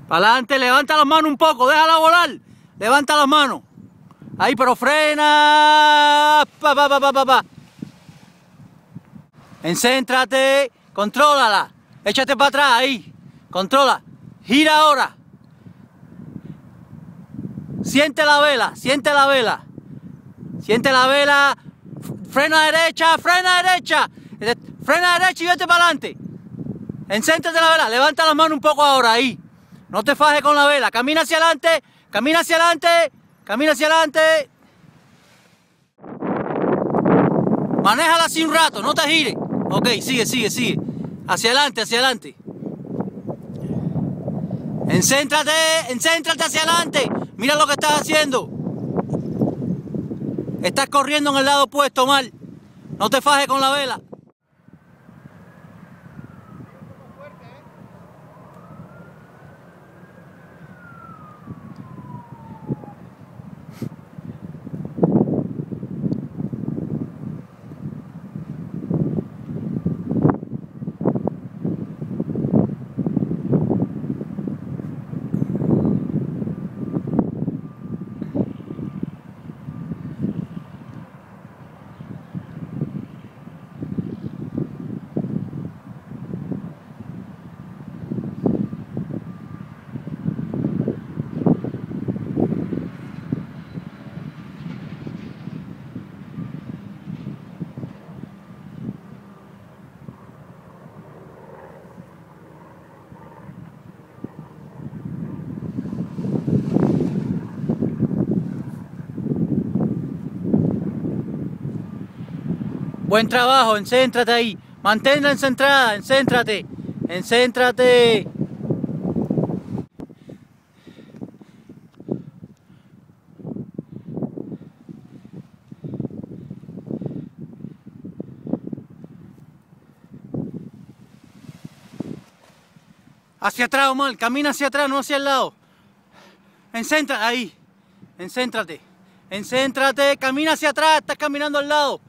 Para adelante, levanta las manos un poco, déjala volar. Levanta las manos. Ahí, pero frena. Pa. Encéntrate, contrólala. Échate para atrás, ahí. Controla. Gira ahora. Siente la vela, siente la vela. Siente la vela. Frena derecha, frena derecha. Frena derecha y vete para adelante. Encéntrate la vela, levanta las manos un poco ahora, ahí. No te fajes con la vela, camina hacia adelante, camina hacia adelante, camina hacia adelante. Manéjala así un rato, no te gires. Ok, sigue. Hacia adelante, hacia adelante. Encéntrate hacia adelante. Mira lo que estás haciendo. Estás corriendo en el lado opuesto, mal. No te fajes con la vela. Buen trabajo, encéntrate ahí. Manténla encentrada, encéntrate. Hacia atrás, Omar, camina hacia atrás, no hacia el lado. Encéntrate ahí. Encéntrate, camina hacia atrás, estás caminando al lado.